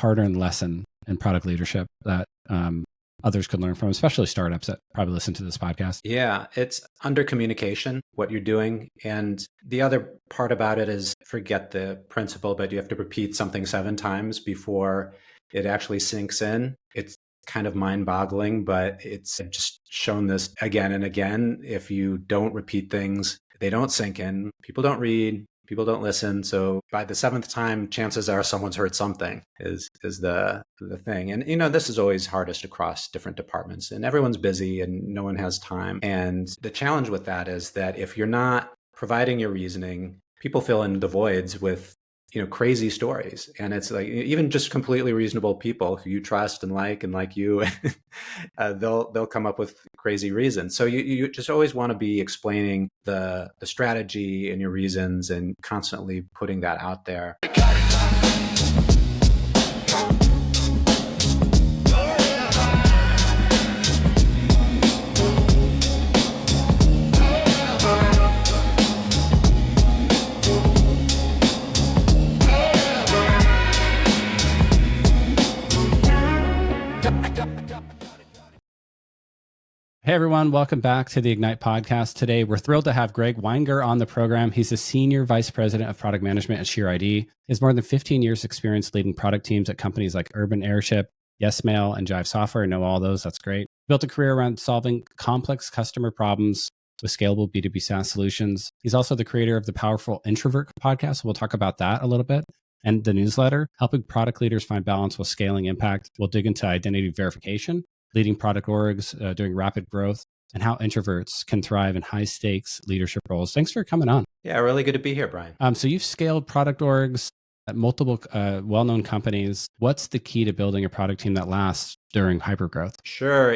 hard-earned lesson in product leadership that others could learn from, especially startups that probably listen to this podcast? Yeah, it's under communication, what you're doing. And the other part about it is forget the principle, but you have to repeat something 7 times before it actually sinks in. It's kind of mind-boggling, but it's just shown this again and again. If you don't repeat things, they don't sink in. People don't read. People don't listen. So by the 7th time, chances are someone's heard something is the thing. And, this is always hardest across different departments, and everyone's busy and no one has time. And the challenge with that is that if you're not providing your reasoning, people fill in the voids with crazy stories. And it's like, even just completely reasonable people who you trust and like you, they'll come up with crazy reasons. So you just always want to be explaining the strategy and your reasons and constantly putting that out there. Hey everyone, welcome back to the Ignite podcast. Today, we're thrilled to have Greg Weinger on the program. He's the Senior Vice President of Product Management at SheerID. He has more than 15 years experience leading product teams at companies like Urban Airship, YesMail, and Jive Software. I know all those, that's great. Built a career around solving complex customer problems with scalable B2B SaaS solutions. He's also the creator of the Powerful Introvert podcast. We'll talk about that a little bit. And the newsletter, helping product leaders find balance while scaling impact. We'll dig into identity verification, leading product orgs, doing rapid growth, and how introverts can thrive in high-stakes leadership roles. Thanks for coming on. Yeah, really good to be here, Brian. So you've scaled product orgs at multiple well-known companies. What's the key to building a product team that lasts during hypergrowth? Sure.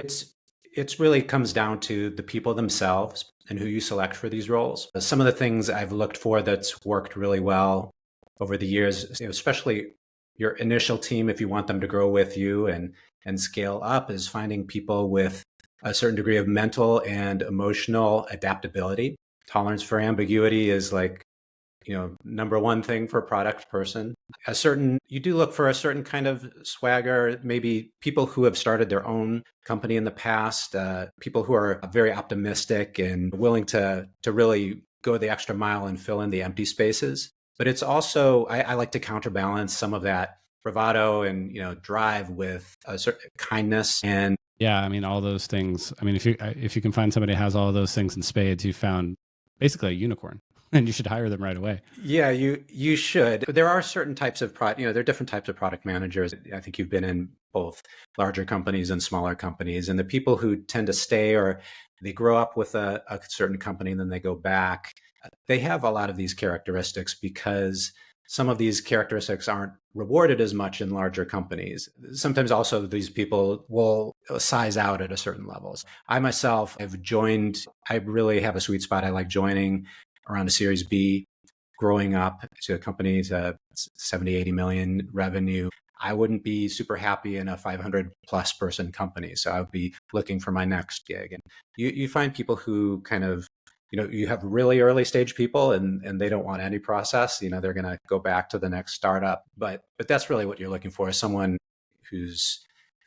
It's really comes down to the people themselves and who you select for these roles. Some of the things I've looked for that's worked really well over the years, especially your initial team, if you want them to grow with you and scale up, is finding people with a certain degree of mental and emotional adaptability. Tolerance for ambiguity is like, number one thing for a product person. You do look for a certain kind of swagger, maybe people who have started their own company in the past, people who are very optimistic and willing to really go the extra mile and fill in the empty spaces. But it's also, I like to counterbalance some of that bravado and drive with a certain kindness. And yeah, I mean, all those things. I mean, if you can find somebody who has all of those things in spades, you found basically a unicorn, and you should hire them right away. Yeah, you should. There are certain types of there are different types of product managers. I think you've been in both larger companies and smaller companies, and the people who tend to stay, or they grow up with a certain company and then they go back, they have a lot of these characteristics because some of these characteristics aren't rewarded as much in larger companies. Sometimes also these people will size out at a certain levels. I myself I really have a sweet spot. I like joining around a Series B, growing up to a company to 70, 80 million revenue. I wouldn't be super happy in a 500 plus person company. So I would be looking for my next gig. And you find people who kind of, you have really early stage people and they don't want any process. They're going to go back to the next startup. But that's really what you're looking for, is someone who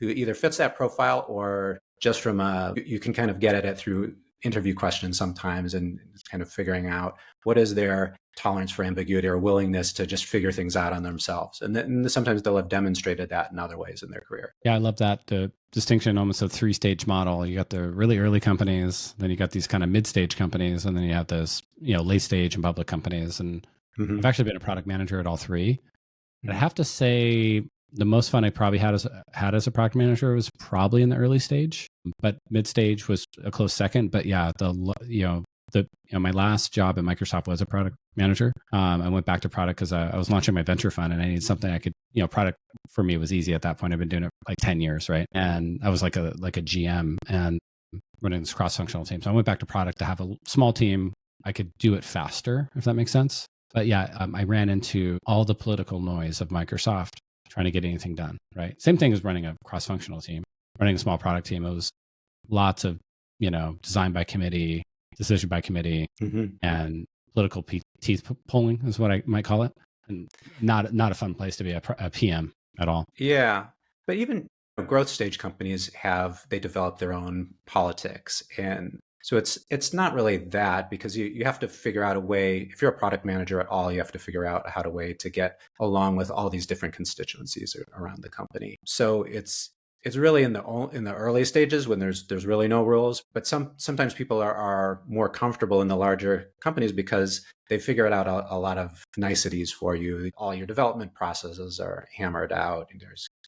either fits that profile, or just you can kind of get at it through interview questions sometimes, and kind of figuring out what is their tolerance for ambiguity or willingness to just figure things out on themselves. And then sometimes they'll have demonstrated that in other ways in their career. Yeah, I love that. The distinction, almost a 3-stage model. You got the really early companies, then you got these kind of mid-stage companies, and then you have those, late stage and public companies. And I've actually been a product manager at all three. And I have to say, the most fun I probably had as a product manager was probably in the early stage, but mid stage was a close second. But yeah, my last job at Microsoft was a product manager. I went back to product because I was launching my venture fund and I needed something I could, product for me was easy at that point. I've been doing it like 10 years, right? And I was like a GM and running this cross-functional team. So I went back to product to have a small team. I could do it faster, if that makes sense. But yeah, I ran into all the political noise of Microsoft trying to get anything done, right? Same thing as running a cross-functional team, running a small product team. It was lots of, design by committee, decision by committee, and political teeth pulling is what I might call it. And not a fun place to be a PM. at all. Yeah. But even growth stage companies they develop their own politics. And so it's not really that, because you have to figure out a way, if you're a product manager at all, you have to figure out how to get along with all these different constituencies around the company. So it's really in the early stages when there's really no rules. But sometimes people are more comfortable in the larger companies because they figured out a lot of niceties for you. All your development processes are hammered out.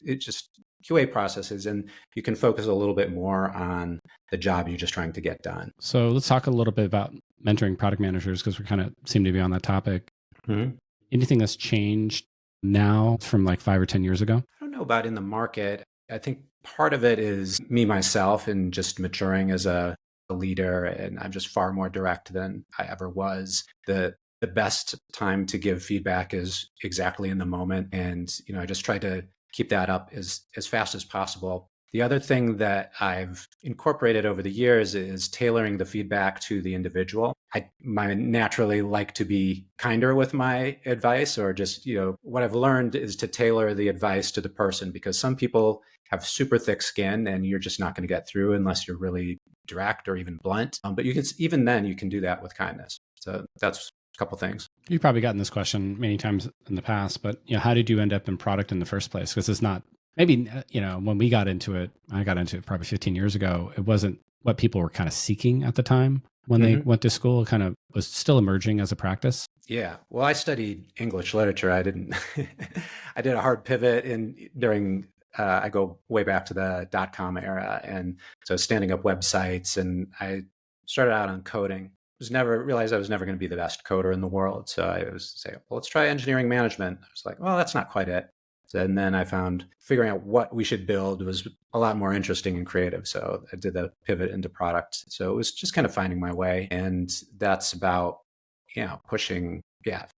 It's just QA processes, and you can focus a little bit more on the job you're just trying to get done. So let's talk a little bit about mentoring product managers, because we kind of seem to be on that topic. Mm-hmm. Anything that's changed now from like 5 or 10 years ago? I don't know about in the market. I think part of it is me, myself, and just maturing as a leader. And I'm just far more direct than I ever was. The best time to give feedback is exactly in the moment. And, I just try to keep that up as fast as possible. The other thing that I've incorporated over the years is tailoring the feedback to the individual. I naturally like to be kinder with my advice, or just, what I've learned is to tailor the advice to the person, because some people have super thick skin and you're just not going to get through unless you're really direct or even blunt. But even then you can do that with kindness. So that's a couple things. You've probably gotten this question many times in the past, but how did you end up in product in the first place? Because it's not, maybe, when we got into it, I got into it probably 15 years ago. It wasn't what people were kind of seeking at the time when they went to school. It kind of was still emerging as a practice. Yeah. Well, I studied English literature. I didn't, I did a hard pivot during, I go way back to the .com era. And so standing up websites, and I started out on coding. Realized I was never going to be the best coder in the world. So I was saying, well, let's try engineering management. I was like, well, that's not quite it. And then I found figuring out what we should build was a lot more interesting and creative. So I did the pivot into product. So it was just kind of finding my way. And that's about, pushing,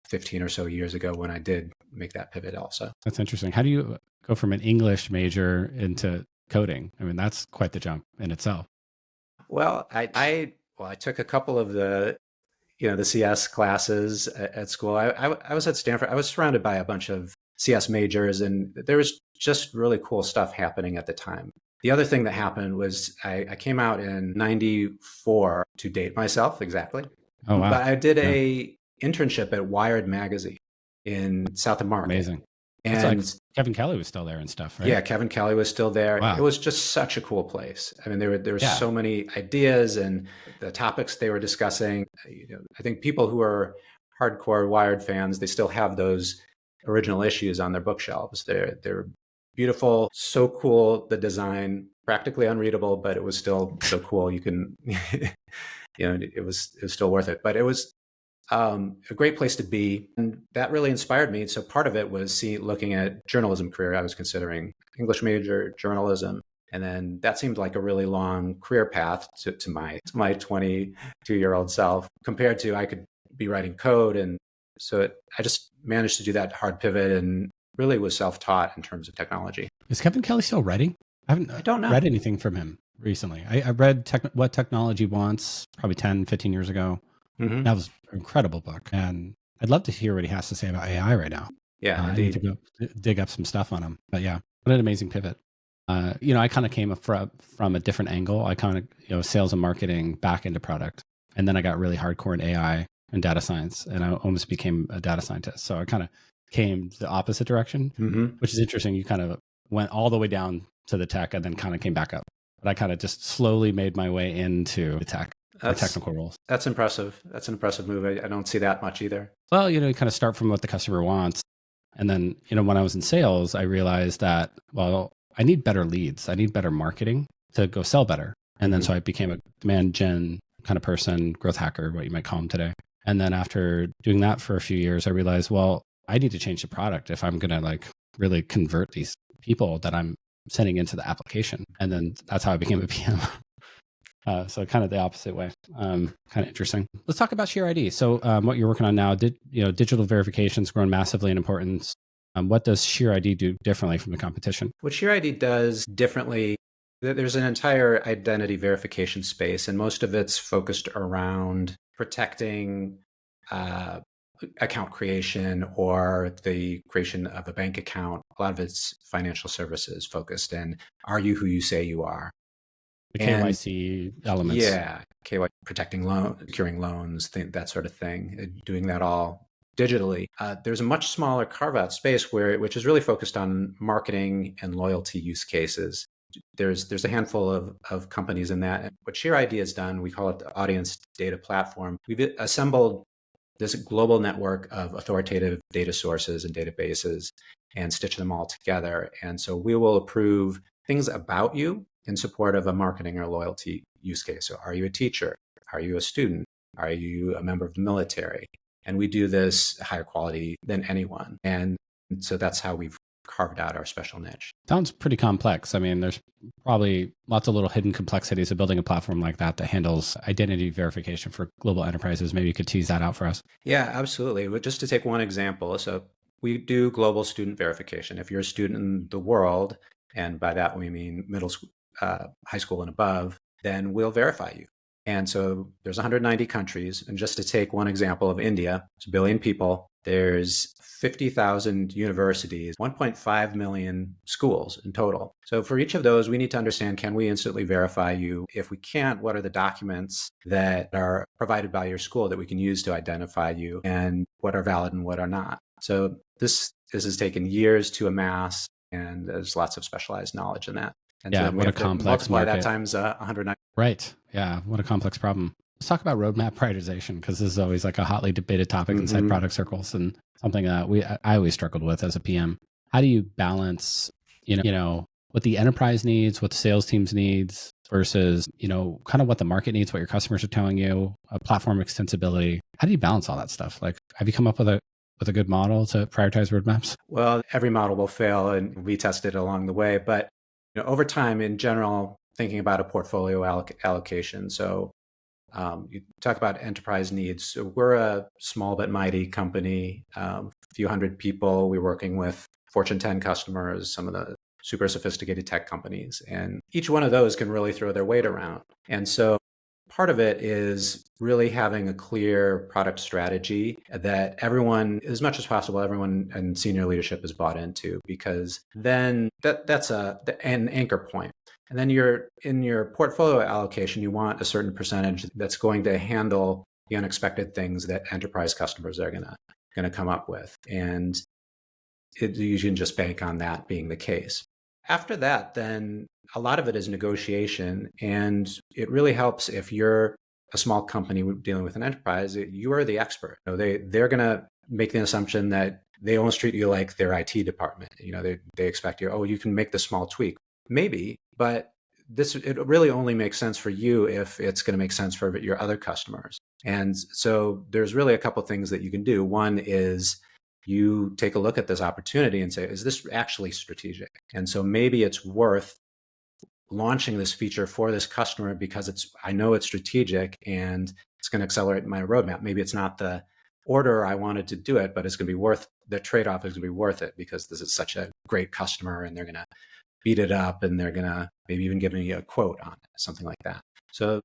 15 or so years ago when I did make that pivot also. That's interesting. How do you go from an English major into coding? I mean, that's quite the jump in itself. Well, I took a couple of the CS classes at school. I was at Stanford. I was surrounded by a bunch of CS majors, and there was just really cool stuff happening at the time. The other thing that happened was I came out in '94, to date myself exactly. Oh, wow. But I did a internship at Wired magazine in South of Market. Amazing. And like Kevin Kelly was still there and stuff, right? Yeah, Kevin Kelly was still there. Wow. It was just such a cool place. I mean, there were so many ideas, and the topics they were discussing. I think people who are hardcore Wired fans, they still have those original issues on their bookshelves. They're beautiful, so cool. The design, practically unreadable, but it was still so cool. You can, it was still worth it. But it was a great place to be. And that really inspired me. So part of it was looking at journalism career. I was considering English major, journalism. And then that seemed like a really long career path to my 22-year-old self, compared to I could be writing code. And so I just managed to do that hard pivot, and really was self-taught in terms of technology. Is Kevin Kelly still writing? I don't know. Read anything from him recently. I read What Technology Wants probably 10, 15 years ago. Mm-hmm. That was an incredible book. And I'd love to hear what he has to say about AI right now. Yeah, I need to go dig up some stuff on him. But yeah, what an amazing pivot. I kind of came from a different angle. I kind of, sales and marketing back into product. And then I got really hardcore in AI and data science, and I almost became a data scientist. So I kind of came the opposite direction, which is interesting. You kind of went all the way down to the tech and then kind of came back up. But I kind of just slowly made my way into the tech. Technical roles. That's impressive. That's an impressive move. I don't see that much either. Well, you kind of start from what the customer wants. And then, when I was in sales, I realized that, well, I need better leads. I need better marketing to go sell better. And then so I became a demand gen kind of person, growth hacker, what you might call them today. And then after doing that for a few years, I realized, well, I need to change the product if I'm going to really convert these people that I'm sending into the application. And then that's how I became a PM. So kind of the opposite way. Kind of interesting. Let's talk about SheerID. So what you're working on now, digital verification's grown massively in importance. What does SheerID do differently from the competition? What SheerID does differently, there's an entire identity verification space, and most of it's focused around protecting account creation or the creation of a bank account. A lot of it's financial services focused. And are you who you say you are? The And KYC elements. yeah, KYC, protecting loans, securing loans, that sort of thing, doing that all digitally. There's a much smaller carve-out space which is really focused on marketing and loyalty use cases. There's a handful of companies in that. And what SheerID has done, we call it the Audience Data Platform. We've assembled this global network of authoritative data sources and databases and stitch them all together. And so we will approve things about you in support of a marketing or loyalty use case. So are you a teacher? Are you a student? Are you a member of the military? And we do this higher quality than anyone. And so that's how we've carved out our special niche. Sounds pretty complex. I mean, there's probably lots of little hidden complexities of building a platform like that handles identity verification for global enterprises. Maybe you could tease that out for us. Yeah, absolutely. But just to take one example, so we do global student verification. If you're a student in the world, and by that we mean middle school, high school and above, then we'll verify you. And so there's 190 countries. And just to take one example of India, it's 1 billion people. There's 50,000 universities, 1.5 million schools in total. So for each of those, we need to understand, can we instantly verify you? If we can't, what are the documents that are provided by your school that we can use to identify you, and what are valid and what are not? So this has taken years to amass, and there's lots of specialized knowledge in that. And Yeah, so what a complex multiply market. that times 190. Right. Yeah, what a complex problem. Let's talk about roadmap prioritization, because this is always like a hotly debated topic inside product circles, and something that I always struggled with as a PM. How do you balance, what the enterprise needs, what the sales teams needs, versus, kind of what the market needs, what your customers are telling you, platform extensibility? How do you balance all that stuff? Like, have you come up with a good model to prioritize roadmaps? Well, every model will fail and we test it along the way. But over time, in general, thinking about a portfolio allocation. So you talk about enterprise needs. So we're a small but mighty company, a few hundred people. We're working with Fortune 10 customers, some of the super sophisticated tech companies. And each one of those can really throw their weight around. And so part of it is really having a clear product strategy that everyone, as much as possible, everyone in senior leadership is bought into, because then that's an anchor point. And then in your portfolio allocation, you want a certain percentage that's going to handle the unexpected things that enterprise customers are going to come up with. And you can just bank on that being the case. After that, then a lot of it is negotiation. And it really helps if you're a small company dealing with an enterprise, you are the expert. They're going to make the assumption that they almost treat you like their IT department. They expect you can make this small tweak. Maybe, but it really only makes sense for you if it's going to make sense for your other customers. And so there's really a couple of things that you can do. One is you take a look at this opportunity and say, is this actually strategic? And so maybe it's worth launching this feature for this customer because I know it's strategic and it's going to accelerate my roadmap. Maybe it's not the order I wanted to do it, but it's going to be the trade-off is going to be worth it because this is such a great customer and they're going to beat it up and they're going to maybe even give me a quote on it, something like that. So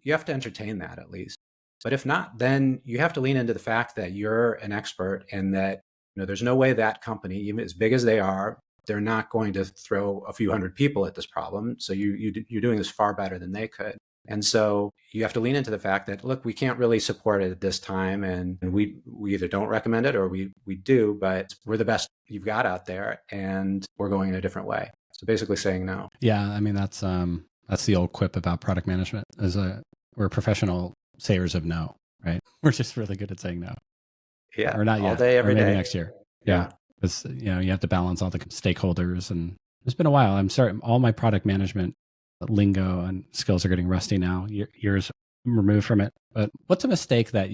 you have to entertain that at least. But if not, then you have to lean into the fact that you're an expert and that there's no way that company, even as big as they are, they're not going to throw a few hundred people at this problem. So you're doing this far better than they could. And so you have to lean into the fact that, look, we can't really support it at this time. And we either don't recommend it or we do, but we're the best you've got out there and we're going in a different way. So basically saying no. Yeah. I mean, that's the old quip about product management we're professional sayers of no, right? We're just really good at saying no. Yeah. Or not yet. All day, every or maybe day. next year. Yeah. Because, you have to balance all the stakeholders, and it's been a while. I'm sorry. All my product management lingo and skills are getting rusty now, years removed from it. But what's a mistake that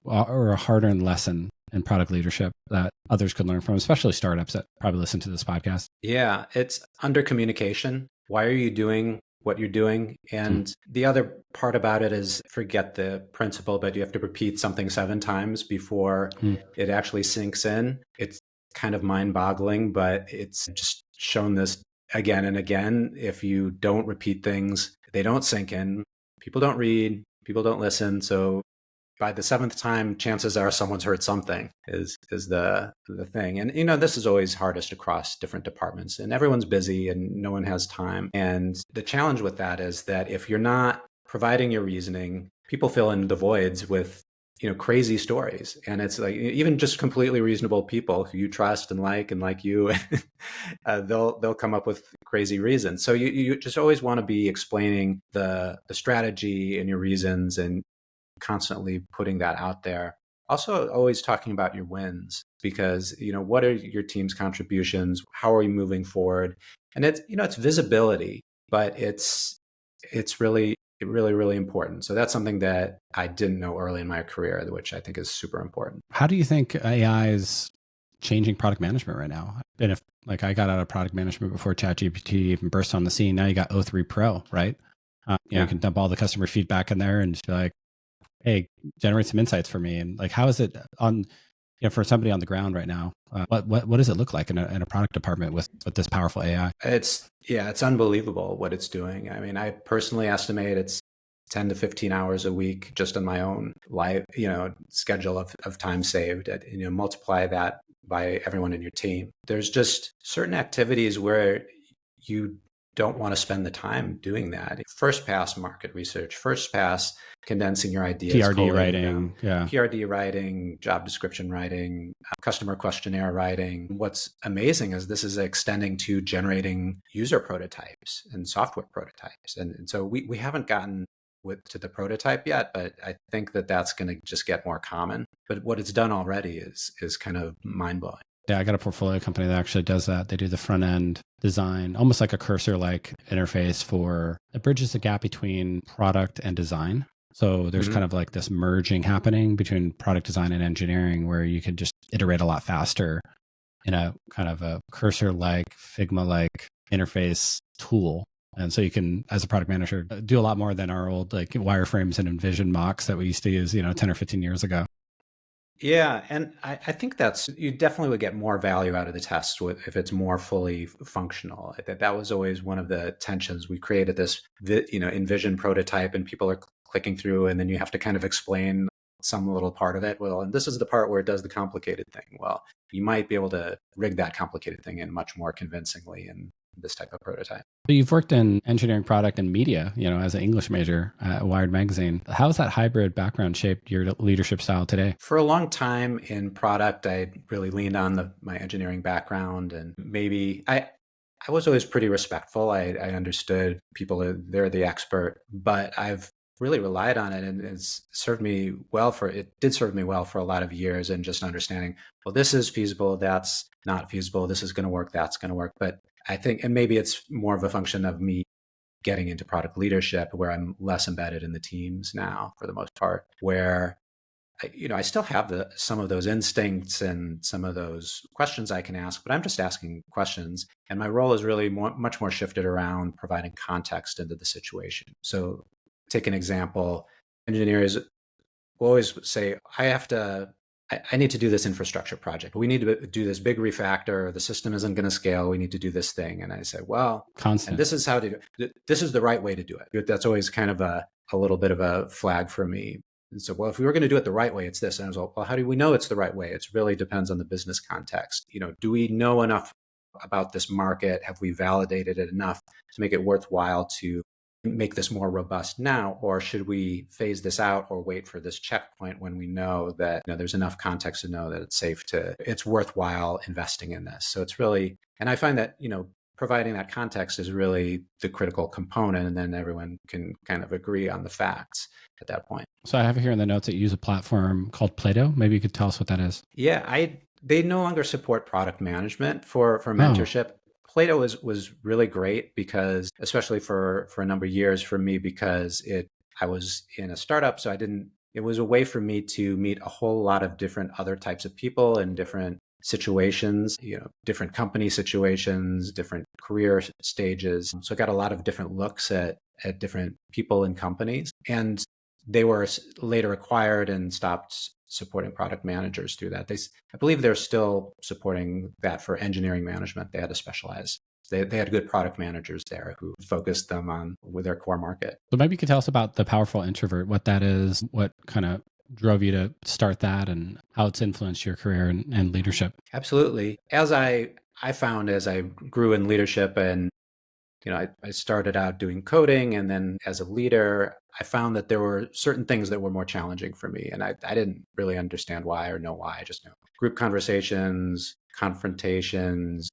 or a hard-earned lesson in product leadership that others could learn from, especially startups that probably listen to this podcast? Yeah, it's under communication. Why are you doing what you're doing? And the other part about it is, forget the principle, but you have to repeat something 7 times before it actually sinks in. It's kind of mind-boggling, but it's just shown this again and again. If you don't repeat things, they don't sink in. People don't read, people don't listen. So by the seventh time, chances are someone's heard something is the thing. And, this is always hardest across different departments, and everyone's busy and no one has time. And the challenge with that is that if you're not providing your reasoning, people fill in the voids with crazy stories. And it's like, even just completely reasonable people who you trust and like you, they'll come up with crazy reasons. So you just always want to be explaining the strategy and your reasons and constantly putting that out there. Also, always talking about your wins, because, what are your team's contributions? How are we moving forward? And it's visibility, but it's really, really important. So that's something that I didn't know early in my career, which I think is super important. How do you think AI is changing product management right now? And if I got out of product management before ChatGPT even burst on the scene, now you got O3 Pro, right? You can dump all the customer feedback in there and just be like, hey, generate some insights for me. And how is it on, for somebody on the ground right now? What does it look like in a product department with this powerful AI? It's unbelievable what it's doing. I mean, I personally estimate it's 10 to 15 hours a week just on my own life, schedule of time saved. Multiply that by everyone in your team. There's just certain activities where you don't want to spend the time doing that. First pass market research, first pass condensing your ideas, PRD writing, PRD writing, job description writing, customer questionnaire writing. What's amazing is this is extending to generating user prototypes and software prototypes. And so we haven't gotten to the prototype yet, but I think that's going to just get more common. But what it's done already is kind of mind-blowing. Yeah, I got a portfolio company that actually does that. They do the front end design, almost like a cursor-like interface it bridges the gap between product and design. So there's kind of like this merging happening between product design and engineering, where you can just iterate a lot faster in a kind of a cursor-like, Figma-like interface tool. And so you can, as a product manager, do a lot more than our old wireframes and Envision mocks that we used to use, 10 or 15 years ago. Yeah, and I think you definitely would get more value out of the test if it's more fully functional. That was always one of the tensions. We created this, Envision prototype, and people are clicking through, and then you have to kind of explain some little part of it. Well, and this is the part where it does the complicated thing. Well, you might be able to rig that complicated thing in much more convincingly in this type of prototype. So you've worked in engineering, product, and media, as an English major at Wired Magazine. How has that hybrid background shaped your leadership style today? For a long time in product, I really leaned on my engineering background, and maybe I was always pretty respectful. I understood people, they're the expert, but I've really relied on it, and it's served me well it did serve me well for a lot of years, and just understanding, well, this is feasible, that's not feasible, this is going to work, that's going to work. But I think, and maybe it's more of a function of me getting into product leadership, where I'm less embedded in the teams now for the most part, where I still have some of those instincts and some of those questions I can ask, but I'm just asking questions. And my role is really much more shifted around providing context into the situation. So take an example, engineers will always say, I need to do this infrastructure project. We need to do this big refactor. The system isn't going to scale. We need to do this thing. And I say, well, constant. And this is how to do it. This is the right way to do it. That's always kind of a little bit of a flag for me. And so, well, if we were going to do it the right way, it's this. And I was like, well, how do we know it's the right way? It really depends on the business context. Do we know enough about this market? Have we validated it enough to make it worthwhile to make this more robust now, or should we phase this out or wait for this checkpoint when we know that there's enough context to know that it's worthwhile investing in this? So it's really, and I find that providing that context is really the critical component, and then everyone can kind of agree on the facts at that point. So I have here in the notes that you use a platform called Plato. Maybe you could tell us what that is. Yeah, they no longer support product management for mentorship. Plato was really great, because, especially for a number of years for me, because I was in a startup, so it was a way for me to meet a whole lot of different other types of people in different situations, different company situations, different career stages. So I got a lot of different looks at different people and companies, and they were later acquired and stopped supporting product managers through that. I believe they're still supporting that for engineering management. They had to specialize. They had good product managers there who focused them on with their core market. So maybe you could tell us about the Powerful Introvert, what that is, what kind of drove you to start that and how it's influenced your career and leadership? Absolutely. As I found as I grew in leadership and I started out doing coding, and then as a leader, I found that there were certain things that were more challenging for me. And I didn't really understand why or know why. I just know group conversations, confrontations,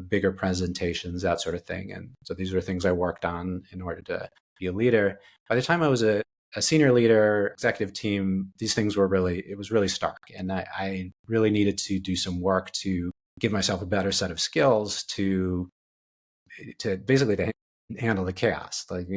bigger presentations, that sort of thing. And so these are things I worked on in order to be a leader. By the time I was a senior leader, executive team, these things it was really stark. And I really needed to do some work to give myself a better set of skills to basically to handle the chaos. Like,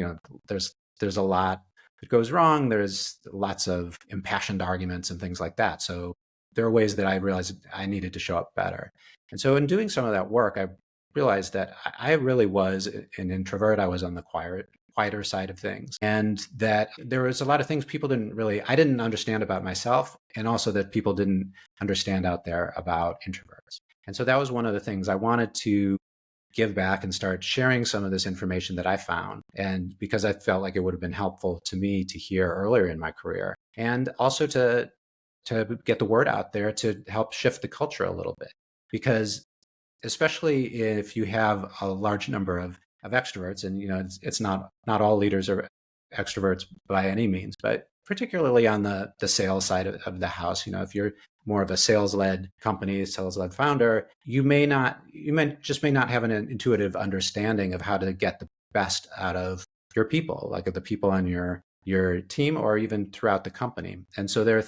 there's a lot that goes wrong. There's lots of impassioned arguments and things like that. So there are ways that I realized I needed to show up better. And so in doing some of that work, I realized that I really was an introvert. I was on the quieter side of things. And that there was a lot of things I didn't understand about myself, and also that people didn't understand out there about introverts. And so that was one of the things I wanted to give back and start sharing some of this information that I found. And because I felt like it would have been helpful to me to hear earlier in my career, and also to get the word out there to help shift the culture a little bit. Because especially if you have a large number of extroverts, and it's not all leaders are extroverts by any means, but particularly on the sales side of the house, if you're more of a sales-led company, sales-led founder, you may not have an intuitive understanding of how to get the best out of your people, like the people on your team or even throughout the company. And so there are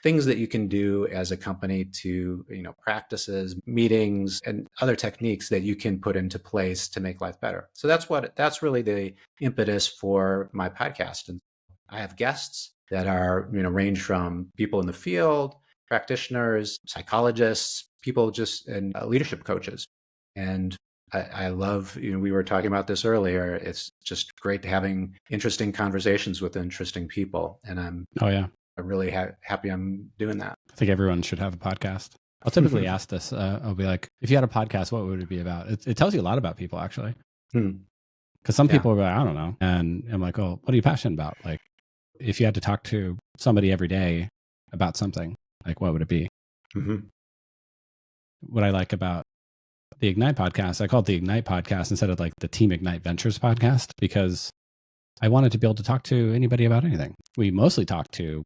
things that you can do as a company to, practices, meetings, and other techniques that you can put into place to make life better. So that's really the impetus for my podcast. And I have guests that are, range from people in the field, practitioners, psychologists, and leadership coaches. And I love, we were talking about this earlier. It's just great having interesting conversations with interesting people. And I'm really happy I'm doing that. I think everyone should have a podcast. I'll typically ask this. I'll be like, if you had a podcast, what would it be about? It tells you a lot about people, actually. Because some people are like, I don't know. And I'm like, oh, what are you passionate about? Like, if you had to talk to somebody every day about something, like, what would it be? What I like about the Ignite podcast, I call it the Ignite podcast instead of like the Team Ignite Ventures podcast, because I wanted to be able to talk to anybody about anything. We mostly talk to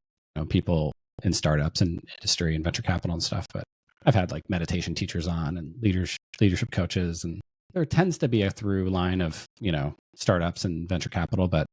people in startups and industry and venture capital and stuff, but I've had like meditation teachers on and leadership coaches, and there tends to be a through line of startups and venture capital, but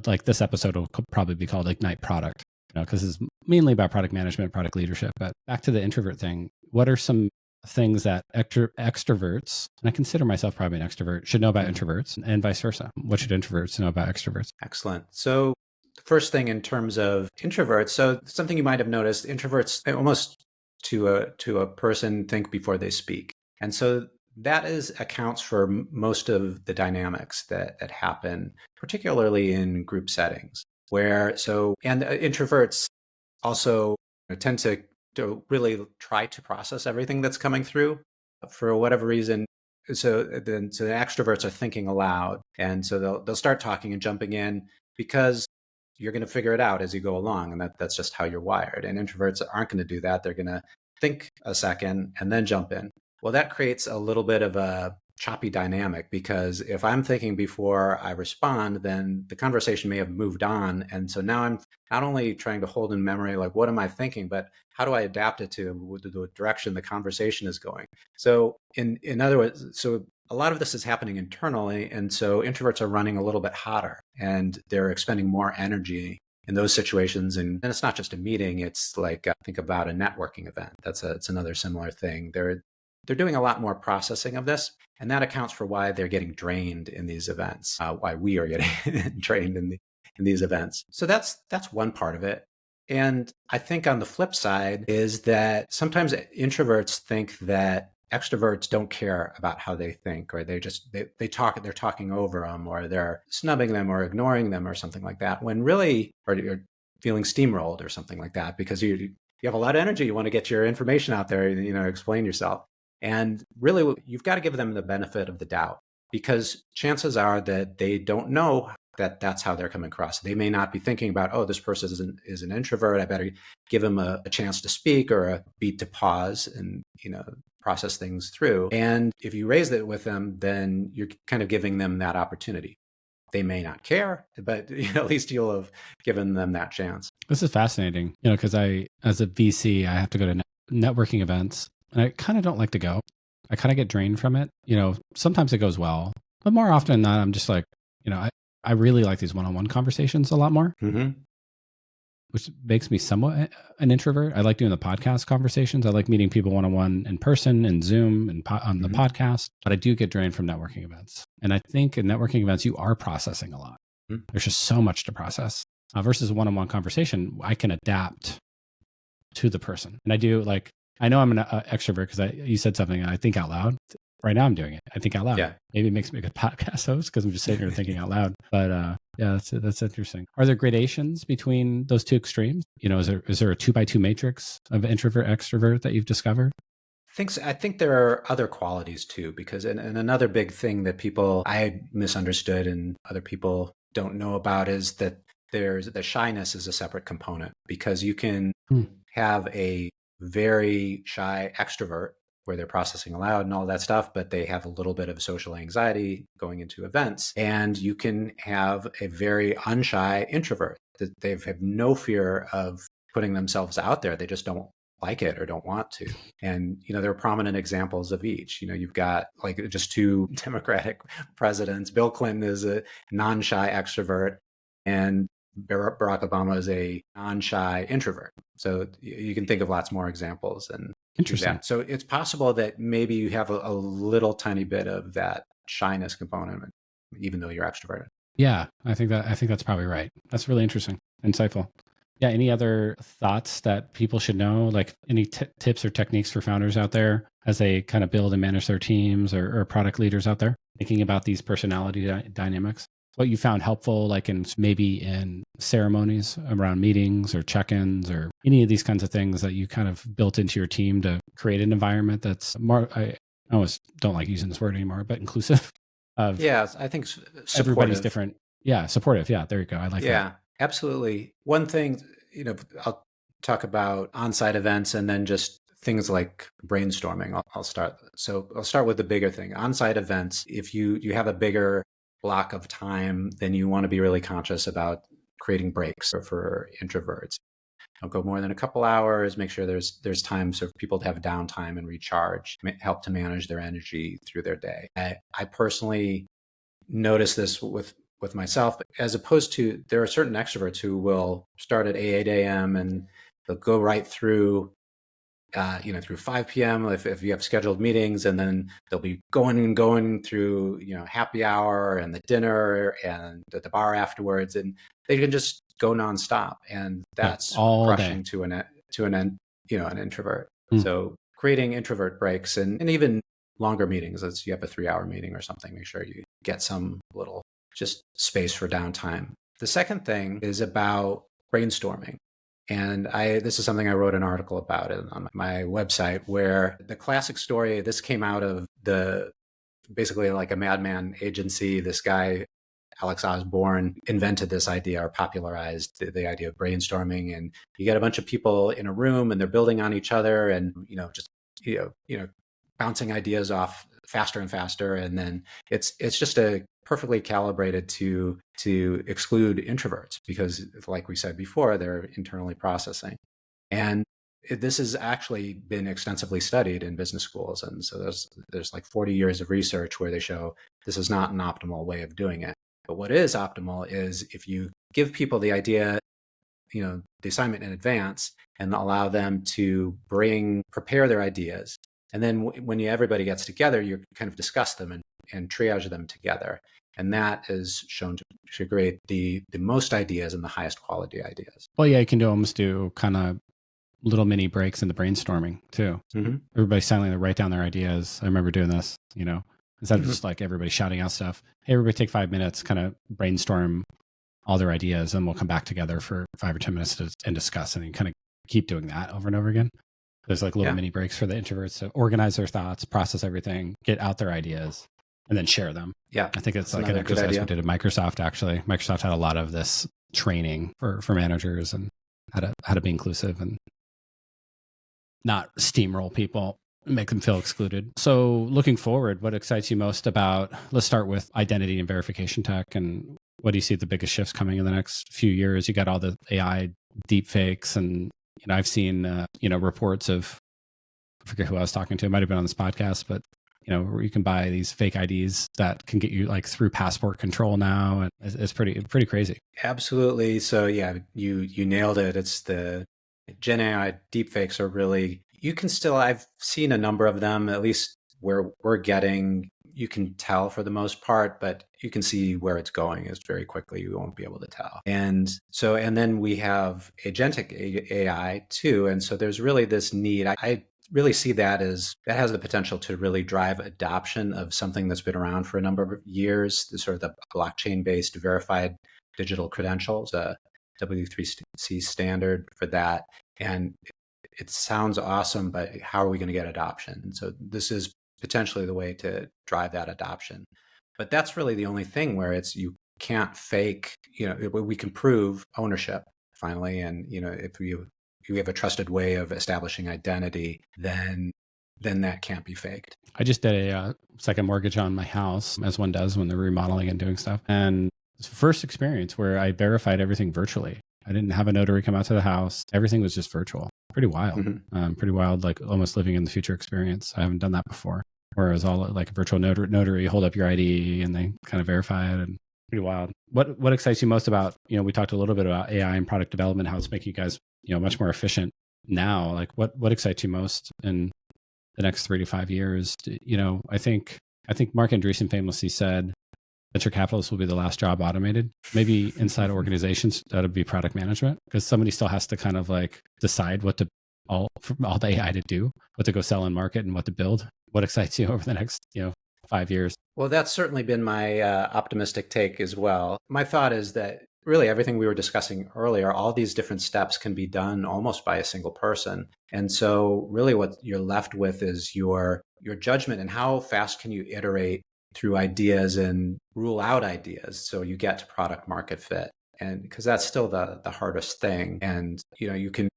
like this episode will probably be called Ignite Product, because it's mainly about product management, product leadership. But back to the introvert thing, what are some things that extroverts, and I consider myself probably an extrovert, should know about introverts, and vice versa? What should introverts know about extroverts? Excellent. So the first thing in terms of introverts, so something you might have noticed, introverts almost to a person think before they speak. And so that accounts for most of the dynamics that happen, particularly in group settings, and introverts also tend to really try to process everything that's coming through for whatever reason. So the extroverts are thinking aloud, and so they'll start talking and jumping in because you're going to figure it out as you go along, and that's just how you're wired. And introverts aren't going to do that. They're going to think a second and then jump in. Well, that creates a little bit of a choppy dynamic, because if I'm thinking before I respond, then the conversation may have moved on. And so now I'm not only trying to hold in memory, like, what am I thinking, but how do I adapt it to the direction the conversation is going? So in other words, so a lot of this is happening internally. And so introverts are running a little bit hotter, and they're expending more energy in those situations. And it's not just a meeting. It's like, think about a networking event. It's another similar thing. They're doing a lot more processing of this, and that accounts for why they're getting drained in these events, why we are getting drained in these events. So that's one part of it. And I think on the flip side is that sometimes introverts think that extroverts don't care about how they think, or they're talking over them, or they're snubbing them or ignoring them or something like that, when really, or you're feeling steamrolled or something like that, because you have a lot of energy. You want to get your information out there, explain yourself. And really, you've got to give them the benefit of the doubt, because chances are that they don't know that's how they're coming across. They may not be thinking about, oh, this person is an introvert. I better give him a chance to speak or a beat to pause and, process things through. And if you raise it with them, then you're kind of giving them that opportunity. They may not care, but at least you'll have given them that chance. This is fascinating, because as a VC, I have to go to networking events, and I kind of don't like to go. I kind of get drained from it. Sometimes it goes well, but more often than not, I'm just like, I really like these one-on-one conversations a lot more, which makes me somewhat an introvert. I like doing the podcast conversations. I like meeting people one-on-one in person and Zoom and on the podcast, but I do get drained from networking events. And I think in networking events, you are processing a lot. There's just so much to process versus a one-on-one conversation. I can adapt to the person. And I know I'm an extrovert because you said something and I think out loud. Right now I'm doing it. I think out loud. Yeah. Maybe it makes me a good podcast host because I'm just sitting here thinking out loud. But yeah, that's interesting. Are there gradations between those two extremes? Is there a 2x2 matrix of introvert extrovert that you've discovered? I think there are other qualities too, because and another big thing that I misunderstood and other people don't know about is that the shyness is a separate component, because you can have a very shy extrovert where they're processing aloud and all that stuff, but they have a little bit of social anxiety going into events. And you can have a very unshy introvert that they have no fear of putting themselves out there. They just don't like it or don't want to. And, there are prominent examples of each. You've got just two Democratic presidents. Bill Clinton is a non-shy extrovert, and Barack Obama is a non-shy introvert. So you can think of lots more examples. And interesting. So it's possible that maybe you have a little tiny bit of that shyness component, even though you're extroverted. Yeah, I think that's probably right. That's really interesting, insightful. Yeah. Any other thoughts that people should know? Like any tips or techniques for founders out there as they kind of build and manage their teams or product leaders out there thinking about these personality dynamics? What you found helpful, like maybe in ceremonies around meetings or check-ins or any of these kinds of things that you kind of built into your team to create an environment that's more, I almost don't like using this word anymore, but inclusive of I think supportive. Everybody's different. Yeah, supportive. Yeah, there you go. I like that. Yeah, absolutely. One thing, I'll talk about on-site events and then just things like brainstorming. I'll start. So I'll start with the bigger thing. On-site events, if you have a bigger block of time, then you want to be really conscious about creating breaks for introverts. Don't go more than a couple hours. Make sure there's time for people to have downtime and recharge, help to manage their energy through their day. I personally notice this with myself, as opposed to there are certain extroverts who will start at 8 a.m. and they'll go right through through 5 p.m. if you have scheduled meetings, and then they'll be going through, happy hour and the dinner and the bar afterwards, and they can just go nonstop. And that's all crushing day. to an introvert. So creating introvert breaks and even longer meetings, as you have a 3-hour meeting or something, make sure you get some little just space for downtime. The second thing is about brainstorming. And this is something I wrote an article about on my website, where the classic story, this came out of basically like a madman agency. This guy, Alex Osborne, invented this idea or popularized the idea of brainstorming. And you get a bunch of people in a room and they're building on each other and, just, bouncing ideas off faster and faster. And then it's just perfectly calibrated to exclude introverts, because like we said before, they're internally processing. And this has actually been extensively studied in business schools. And so there's like 40 years of research where they show this is not an optimal way of doing it. But what is optimal is if you give people the idea, the assignment in advance, and allow them to prepare their ideas. And then when everybody gets together, you kind of discuss them and triage them together. And that is shown to create the most ideas and the highest quality ideas. Well, yeah, you can almost do kind of little mini breaks in the brainstorming too. Everybody silently write down their ideas. I remember doing this, instead of just like everybody shouting out stuff. Hey, everybody take 5 minutes, kind of brainstorm all their ideas, and we'll come back together for 5 or 10 minutes and discuss, and you kind of keep doing that over and over again. There's like little mini breaks for the introverts to organize their thoughts, process everything, get out their ideas. and then share them. Yeah. I think it's like an exercise we did at Microsoft, actually. Microsoft had a lot of this training for managers and how to be inclusive and not steamroll people, make them feel excluded. So looking forward, what excites you most about, let's start with identity and verification tech. And what do you see the biggest shifts coming in the next few years? You got all the AI deep fakes. And, I've seen, reports of, I forget who I was talking to, it might've been on this podcast, but where you can buy these fake IDs that can get you like through passport control now. And it's pretty crazy. Absolutely. So yeah, you nailed it. It's the Gen AI deepfakes are really, I've seen a number of them, at least where we're getting, you can tell for the most part, but you can see where it's going is very quickly. You won't be able to tell. And then we have agentic AI too. And so there's really this need. I really see that has the potential to really drive adoption of something that's been around for a number of years, sort of the blockchain-based verified digital credentials, W3C standard for that. And it sounds awesome, but how are we going to get adoption? And so this is potentially the way to drive that adoption. But that's really the only thing where you can't fake, we can prove ownership finally. And, if you have a trusted way of establishing identity, then that can't be faked. I just did a second mortgage on my house, as one does when they're remodeling and doing stuff. And it's the first experience where I verified everything virtually. I didn't have a notary come out to the house. Everything was just virtual. Pretty wild. Mm-hmm. Pretty wild, like almost living in the future experience. I haven't done that before. Whereas all like a virtual notary, hold up your ID and they kind of verify it, and pretty wild. What excites you most about, we talked a little bit about AI and product development, how it's making you guys, much more efficient now. Like what excites you most in the next 3 to 5 years? I think Mark Andreessen famously said, venture capitalists will be the last job automated. Maybe inside organizations, that'll be product management, because somebody still has to kind of like decide what to all the AI to do, what to go sell and market, and what to build. What excites you over the next 5 years? Well, that's certainly been my optimistic take as well. My thought is that really everything we were discussing earlier, all these different steps can be done almost by a single person. And so really what you're left with is your judgment and how fast can you iterate through ideas and rule out ideas so you get to product market fit. And because that's still the hardest thing. And you can,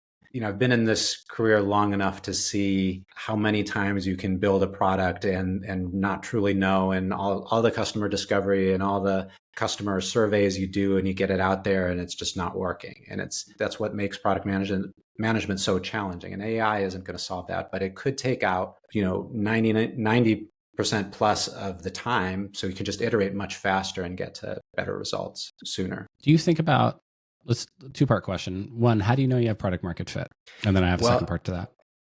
I've been in this career long enough to see how many times you can build a product and not truly know, and all the customer discovery and all the customer surveys you do, and you get it out there and it's just not working. And that's what makes product management so challenging. And AI isn't going to solve that, but it could take out 90% plus of the time, so you can just iterate much faster and get to better results sooner. Do you think about, let's two-part question. One, how do you know you have product market fit? And then I have a second part to that.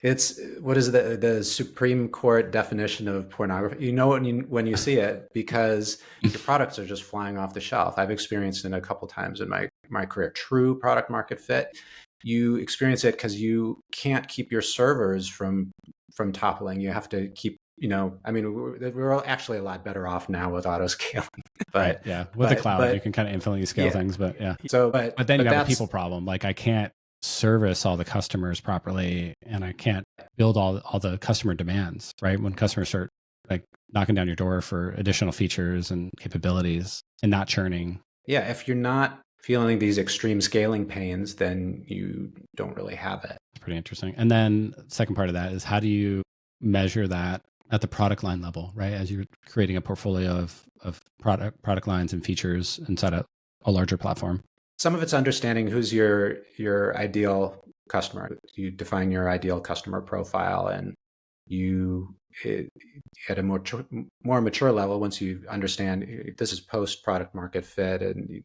It's, what is the Supreme Court definition of pornography? You know when you see it, because your products are just flying off the shelf. I've experienced it a couple times in my career. True product market fit. You experience it because you can't keep your servers from toppling. You have to keep, we're actually a lot better off now with auto scaling. Right, yeah. With the cloud, you can kind of infinitely scale things, but yeah. So, but then you have a people problem. Like I can't service all the customers properly, and I can't build all the customer demands, right? When customers start like knocking down your door for additional features and capabilities and not churning. Yeah, if you're not feeling these extreme scaling pains, then you don't really have it. It's pretty interesting. And then second part of that is, how do you measure that at the product line level, right? As you're creating a portfolio of product lines and features inside a larger platform. Some of it's understanding who's your ideal customer. You define your ideal customer profile, and at a more mature level, once you understand this is post product market fit, and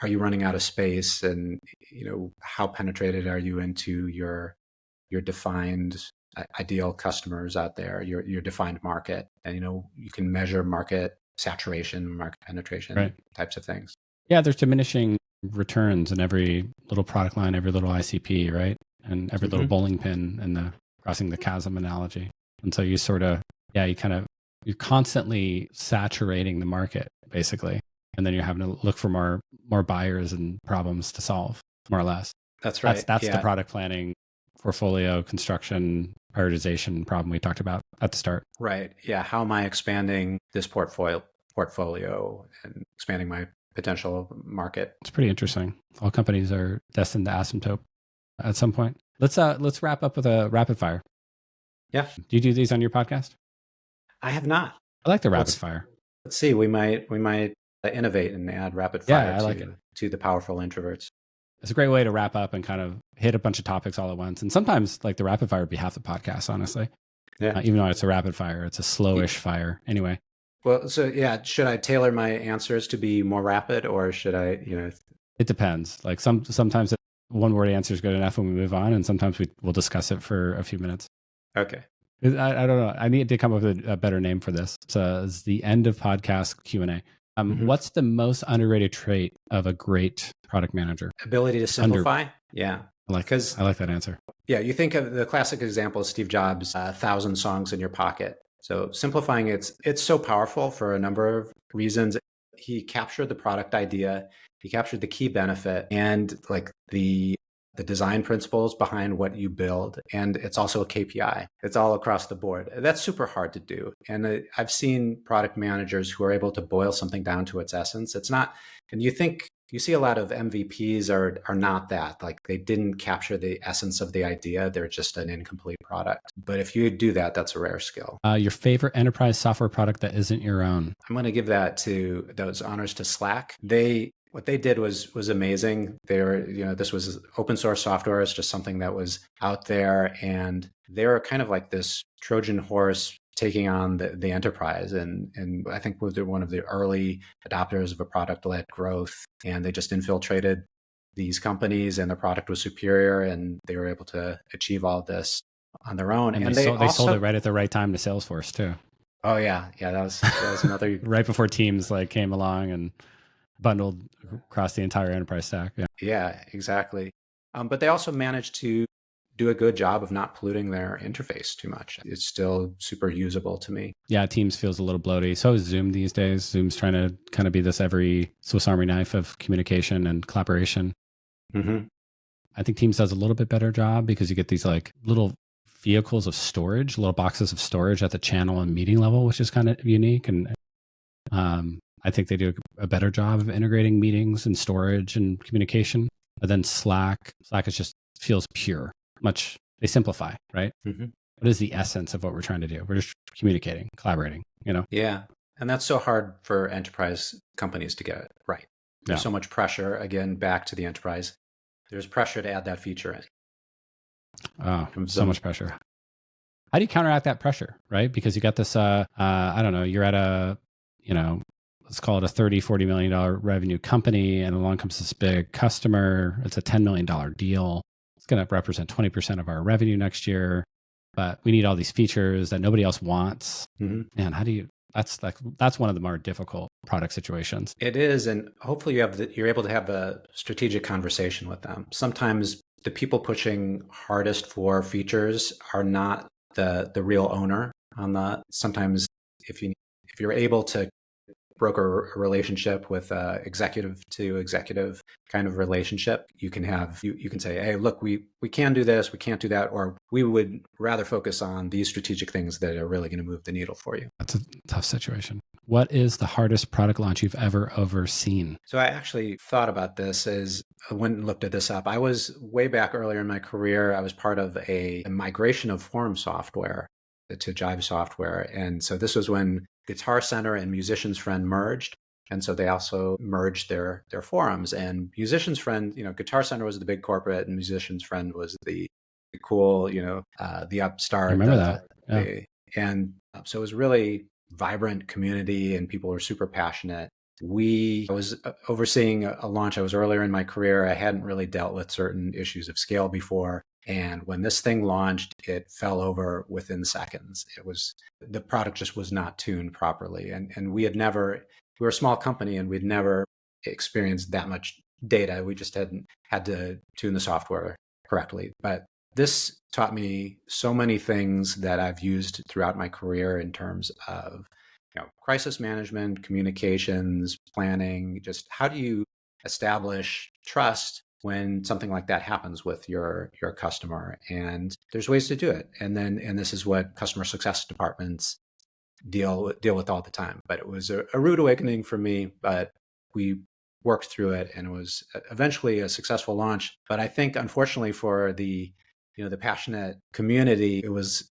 are you running out of space, and how penetrated are you into your defined ideal customers out there, your defined market, and you can measure market saturation, market penetration, right, types of things. Yeah, there's diminishing returns in every little product line, every little ICP, right, and every little bowling pin in the crossing the chasm analogy. And so you sort of, you're constantly saturating the market basically, and then you're having to look for more buyers and problems to solve, more or less. That's right. That's the product planning portfolio construction prioritization problem we talked about at the start. Right. Yeah. How am I expanding this portfolio and expanding my potential market? It's pretty interesting. All companies are destined to asymptote at some point. Let's wrap up with a rapid fire. Yeah. Do you do these on your podcast? I have not. I like the rapid fire. Let's see. We might innovate and add rapid Yeah, fire I like it. to the powerful introverts. It's a great way to wrap up and kind of hit a bunch of topics all at once. And sometimes like the rapid fire would be half the podcast, honestly. Yeah. Even though it's a rapid fire, it's a slowish fire. Anyway. Well, so yeah, should I tailor my answers to be more rapid, or should I, It depends. Like sometimes one word answer is good enough when we move on, and sometimes we'll discuss it for a few minutes. Okay. I don't know. I need to come up with a better name for this. So it's the end of podcast Q&A. What's the most underrated trait of a great product manager? Ability to simplify. Yeah. I like that answer. Yeah. You think of the classic example of Steve Jobs, 1,000 songs in your pocket. So simplifying, it's so powerful for a number of reasons. He captured the product idea, he captured the key benefit, and like the design principles behind what you build. And it's also a KPI. It's all across the board. That's super hard to do. And I've seen product managers who are able to boil something down to its essence. It's not, and you see a lot of MVPs are not that. Like they didn't capture the essence of the idea. They're just an incomplete product. But if you do that, that's a rare skill. Your favorite enterprise software product that isn't your own? I'm going to give those honors to Slack. What they did was amazing. This was open source software. It's just something that was out there, and they're kind of like this Trojan horse taking on the enterprise. And I think they're one of the early adopters of a product-led growth, and they just infiltrated these companies, and the product was superior, and they were able to achieve all this on their own. And they sold it right at the right time to Salesforce too. Oh yeah, that was another right before Teams came along and bundled across the entire enterprise stack. Yeah, exactly. But they also managed to do a good job of not polluting their interface too much. It's still super usable to me. Yeah, Teams feels a little bloaty. So is Zoom these days. Zoom's trying to kind of be this every Swiss Army knife of communication and collaboration. Mm-hmm. I think Teams does a little bit better job because you get these like little vehicles of storage, little boxes of storage at the channel and meeting level, which is kind of unique. And I think they do a better job of integrating meetings and storage and communication. But then Slack is just feels pure. They simplify, right? Mm-hmm. What is the essence of what we're trying to do? We're just communicating, collaborating, Yeah. And that's so hard for enterprise companies to get it right. There's so much pressure, again, back to the enterprise. There's pressure to add that feature in. Oh, so much pressure. How do you counteract that pressure, right? Because you got this, I don't know, you're at a, let's call it a $30, $40 million revenue company, and along comes this big customer. It's a $10 million deal. It's going to represent 20% of our revenue next year, but we need all these features that nobody else wants. Mm-hmm. Man, how do you, that's one of the more difficult product situations. It is. And hopefully you're able to have a strategic conversation with them. Sometimes the people pushing hardest for features are not the real owner on that. Sometimes if you're able to broker a relationship with executive to executive kind of relationship, you can say, hey, look, we can do this, we can't do that, or we would rather focus on these strategic things that are really going to move the needle for you. That's a tough situation. What is the hardest product launch you've ever overseen? So I actually thought about this as I went and looked at this up. I was way back earlier in my career, I was part of a migration of forum software to Jive Software. And so this was when Guitar Center and Musician's Friend merged. And so they also merged their forums. And Musician's Friend, Guitar Center was the big corporate, and Musician's Friend was the cool, the upstart. I remember that. Yeah. And so it was really vibrant community, and people were super passionate. I was overseeing a launch. I was earlier in my career. I hadn't really dealt with certain issues of scale before. And when this thing launched, it fell over within seconds. The product just was not tuned properly. And we were a small company, and we'd never experienced that much data. We just hadn't had to tune the software correctly. But this taught me so many things that I've used throughout my career in terms of crisis management, communications, planning. Just how do you establish trust when something like that happens with your customer. And there's ways to do it. And this is what customer success departments deal with all the time. But it was a rude awakening for me, but we worked through it, and it was eventually a successful launch. But I think, unfortunately, for the passionate community, it was,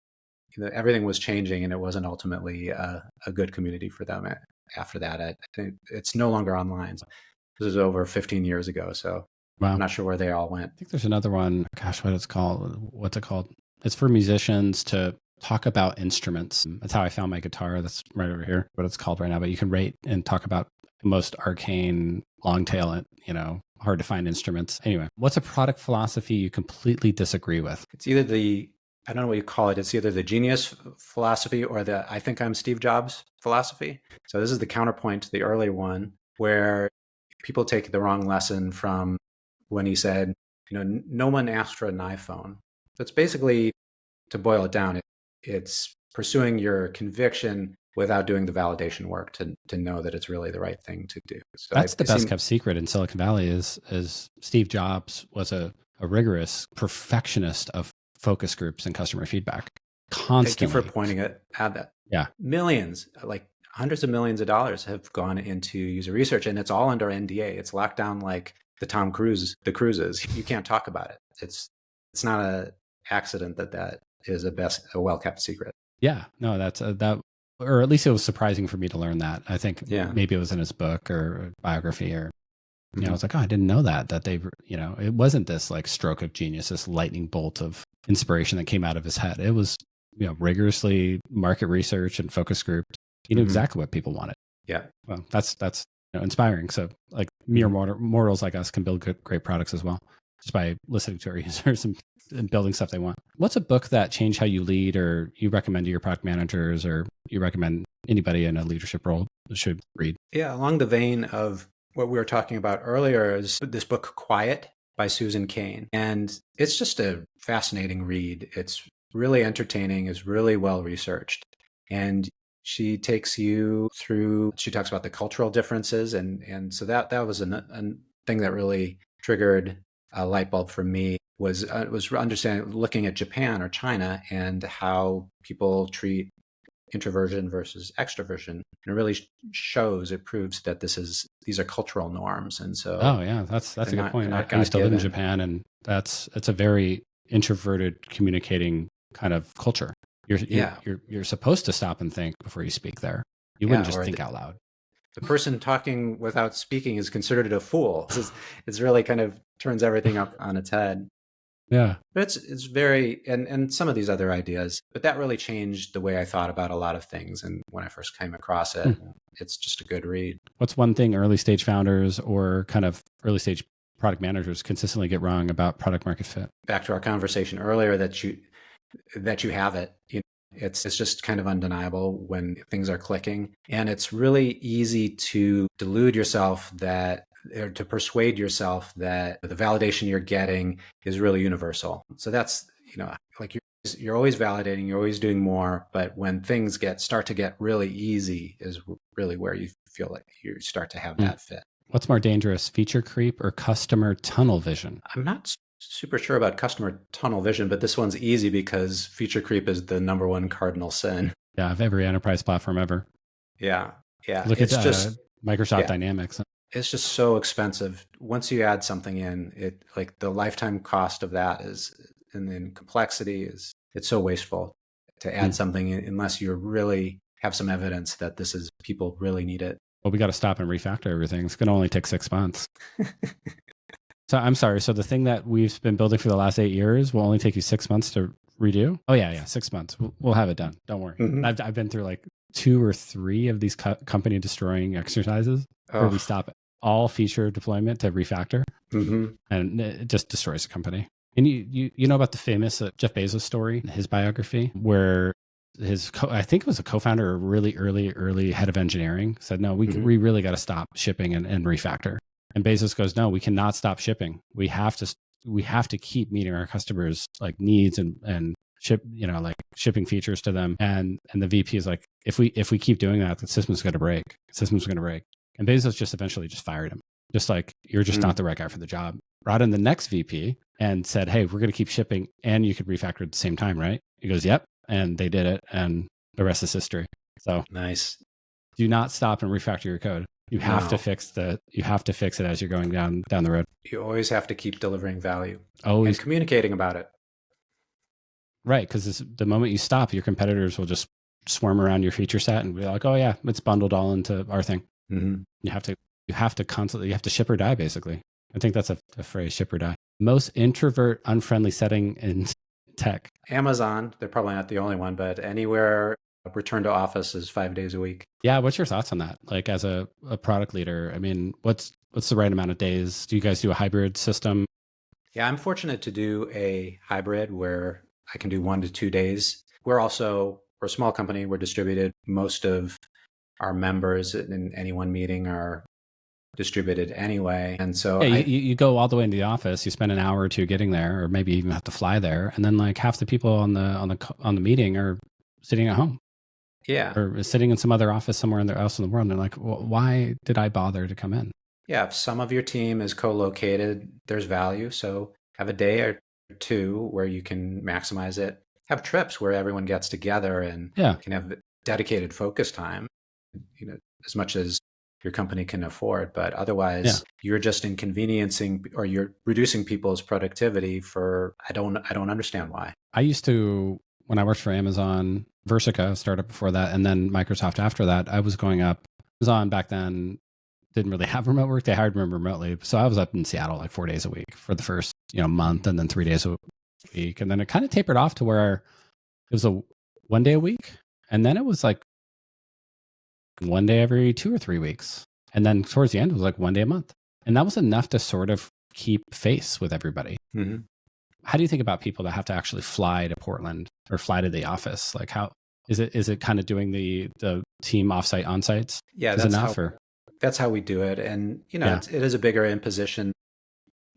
everything was changing, and it wasn't ultimately a good community for them after that. I think it's no longer online. This is over 15 years ago, so wow. I'm not sure where they all went. I think there's another one. Gosh, what's it called? It's for musicians to talk about instruments. That's how I found my guitar. That's right over here, what it's called right now. But you can rate and talk about the most arcane, long tail, hard to find instruments. Anyway, what's a product philosophy you completely disagree with? It's either I don't know what you call it. It's either the genius philosophy or the I think I'm Steve Jobs philosophy. So this is the counterpoint to the early one, where people take the wrong lesson from when he said, no one asked for an iPhone. So it's basically, to boil it down, it's pursuing your conviction without doing the validation work to know that it's really the right thing to do. So that's the best kept secret in Silicon Valley is Steve Jobs was a rigorous perfectionist of focus groups and customer feedback. Constantly. Thank you for pointing at that. Yeah. Millions, like hundreds of millions of dollars have gone into user research, and it's all under NDA. It's locked down like the cruises. You can't talk about it. It's not an accident that is a well-kept secret. Yeah, no, that's that, or at least it was surprising for me to learn that. I think maybe it was in his book or biography, or I was like, oh, I didn't know that they, it wasn't this like stroke of genius, this lightning bolt of inspiration that came out of his head. It was, rigorously market research and focus group. He knew exactly what people wanted. Yeah. Well, that's inspiring. So like mere mortals like us can build great products as well, just by listening to our users and building stuff they want. What's a book that changed how you lead, or you recommend to your product managers, or you recommend anybody in a leadership role should read? Yeah, along the vein of what we were talking about earlier is this book, Quiet, by Susan Cain. And it's just a fascinating read. It's really entertaining, is really well researched. And she takes you through, she talks about the cultural differences. And so that was a thing that really triggered a light bulb for me, was understanding, looking at Japan or China and how people treat introversion versus extroversion. And it really proves that these are cultural norms. And so, oh yeah, that's a good point. I used to live in Japan, and it's a very introverted communicating kind of culture. You're supposed to stop and think before you speak there. You wouldn't just think out loud. The person talking without speaking is considered a fool. It's really kind of turns everything up on its head. Yeah. But it's very, and some of these other ideas, but that really changed the way I thought about a lot of things. And when I first came across it, it's just a good read. What's one thing early stage founders or kind of early stage product managers consistently get wrong about product market fit? Back to our conversation earlier, that you have it. It's just kind of undeniable when things are clicking. And it's really easy to delude yourself or to persuade yourself that the validation you're getting is really universal. So that's, like you're always validating, you're always doing more, but when things start to get really easy is really where you feel like you start to have that fit. What's more dangerous, feature creep or customer tunnel vision? I'm not super sure about customer tunnel vision, but this one's easy because feature creep is the number one cardinal sin. Yeah, of every enterprise platform ever. Yeah. Look at just Microsoft Dynamics. It's just so expensive. Once you add something in, it like the lifetime cost of that and then complexity it's so wasteful to add something in, unless you really have some evidence that people really need it. Well, we got to stop and refactor everything. It's going to only take 6 months. So I'm sorry. So the thing that we've been building for the last 8 years will only take you 6 months to redo? Oh yeah, 6 months. We'll have it done. Don't worry. Mm-hmm. I've been through like 2 or 3 of these company destroying exercises where we stop all feature deployment to refactor, and it just destroys the company. And you know about the famous Jeff Bezos story, his biography, where I think it was a co-founder or really early head of engineering said, no, we really got to stop shipping and refactor. And Bezos goes, no, we cannot stop shipping. We have to keep meeting our customers' like needs and ship, like shipping features to them. And the VP is like, if we keep doing that, the system's going to break. And Bezos just eventually just fired him. Just like, you're just not the right guy for the job. brought in the next VP and said, hey, we're going to keep shipping and you could refactor at the same time, right? He goes, yep. And they did it. And the rest is history. So nice. Do not stop and refactor your code. You have to fix it as you're going down the road. You always have to keep delivering value. Always. And communicating about it. Right. Because the moment you stop, your competitors will just swarm around your feature set and be like, oh yeah, it's bundled all into our thing. Mm-hmm. You have to ship or die, basically. I think that's a phrase, ship or die. Most introvert, unfriendly setting in tech. Amazon, they're probably not the only one, but anywhere return to office is 5 days a week. Yeah. What's your thoughts on that? Like as a product leader, I mean, what's the right amount of days? Do you guys do a hybrid system? Yeah, I'm fortunate to do a hybrid where I can do 1 to 2 days. We're a small company. We're distributed. Most of our members in any one meeting are distributed anyway. And so you go all the way into the office, you spend an hour or two getting there, or maybe even have to fly there. And then like half the people on the meeting are sitting at home. Yeah. Or sitting in some other office somewhere else in the world. And they're like, well, why did I bother to come in? Yeah. If some of your team is co-located, there's value. So have a day or two where you can maximize it. Have trips where everyone gets together and can have dedicated focus time, as much as your company can afford. But otherwise, you're just inconveniencing or you're reducing people's productivity for, I don't understand why. I used to, when I worked for Amazon, Versica, a startup before that, and then Microsoft after that, I was going up. Amazon back then didn't really have remote work. They hired me remotely. So I was up in Seattle like 4 days a week for the first month, and then 3 days a week. And then it kind of tapered off to where it was a 1 day a week. And then it was like 1 day every 2 or 3 weeks. And then towards the end, it was like 1 day a month. And that was enough to sort of keep face with everybody. Mm-hmm. How do you think about people that have to actually fly to Portland or fly to the office? Like how is it kind of doing the team offsite onsites? Yeah, that's how we do it. And it is a bigger imposition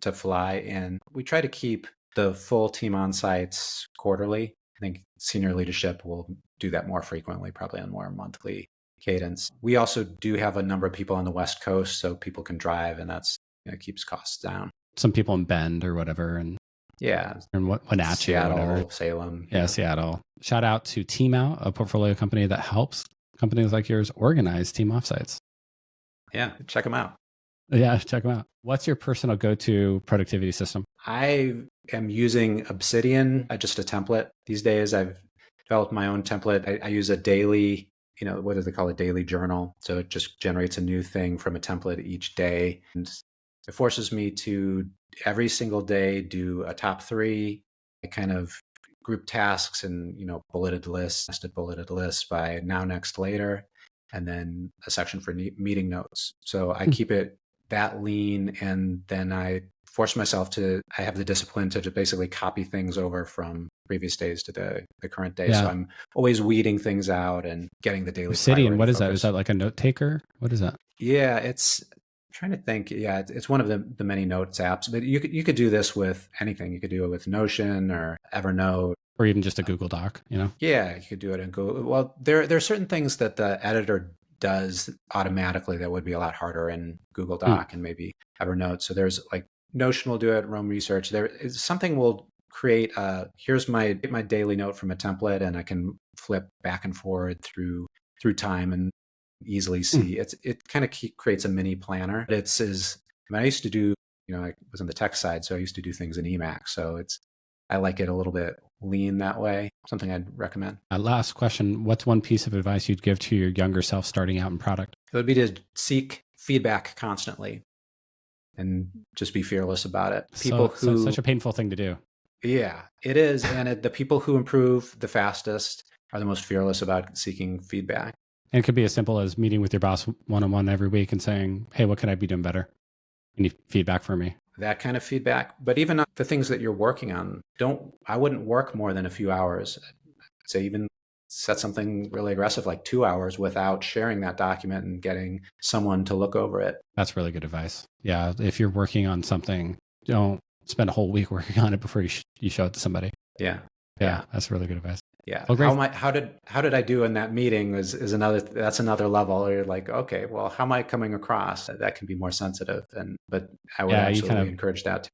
to fly. And we try to keep the full team onsites quarterly. I think senior leadership will do that more frequently, probably on more monthly cadence. We also do have a number of people on the West Coast, so people can drive, and that's keeps costs down. Some people in Bend or whatever, and Wenatchee, Seattle, or whatever. Salem. Yeah, Seattle. Shout out to Team Out, a portfolio company that helps companies like yours organize team offsites. Yeah, check them out. Yeah, check them out. What's your personal go-to productivity system? I am using Obsidian, just a template. These days, I've developed my own template. I use a daily, what do they call it? Daily journal. So it just generates a new thing from a template each day. And it forces me to every single day do a top 3. I kind of group tasks and, bulleted lists by now, next, later, and then a section for meeting notes. So I keep it that lean, and then I force myself I have the discipline to just basically copy things over from previous days to the current day. Yeah. So I'm always weeding things out and getting the daily Obsidian, what is that? Is that like a note taker? What is that? Yeah, I'm trying to think. Yeah, it's one of the many notes apps, but you could do this with anything. You could do it with Notion or Evernote. Or even just a Google Doc, Yeah, you could do it in Google. Well, there are certain things that the editor does automatically that would be a lot harder in Google Doc and maybe Evernote. So there's like Notion will do it, Roam Research. There is something will create here's my daily note from a template, and I can flip back and forward through time and easily see. It kind of creates a mini planner. I used to do, I was on the tech side, so I used to do things in Emacs. So I like it a little bit lean that way. Something I'd recommend. Last question. What's one piece of advice you'd give to your younger self starting out in product? It would be to seek feedback constantly and just be fearless about it. It's such a painful thing to do. Yeah, it is. And the people who improve the fastest are the most fearless about seeking feedback. And it could be as simple as meeting with your boss one-on-one every week and saying, hey, what can I be doing better? Any feedback for me? That kind of feedback. But even the things that you're working on, I wouldn't work more than a few hours. I'd say even set something really aggressive, like 2 hours, without sharing that document and getting someone to look over it. That's really good advice. Yeah. If you're working on something, don't spend a whole week working on it before you show it to somebody. Yeah. Yeah. That's really good advice. Yeah. Well, great. How did I do in that meeting that's another level. You're like, okay, well, how am I coming across? That can be more sensitive. But I would Yeah, you kind absolutely of encourage that too.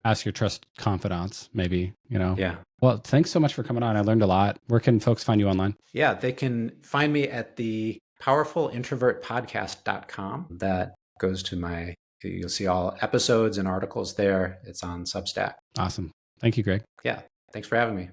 ask your trust confidants, maybe, Yeah. Well, thanks so much for coming on. I learned a lot. Where can folks find you online? Yeah, they can find me at the powerfulintrovert.podcast.com. That goes to you'll see all episodes and articles there. It's on Substack. Awesome. Thank you, Greg. Yeah. Thanks for having me.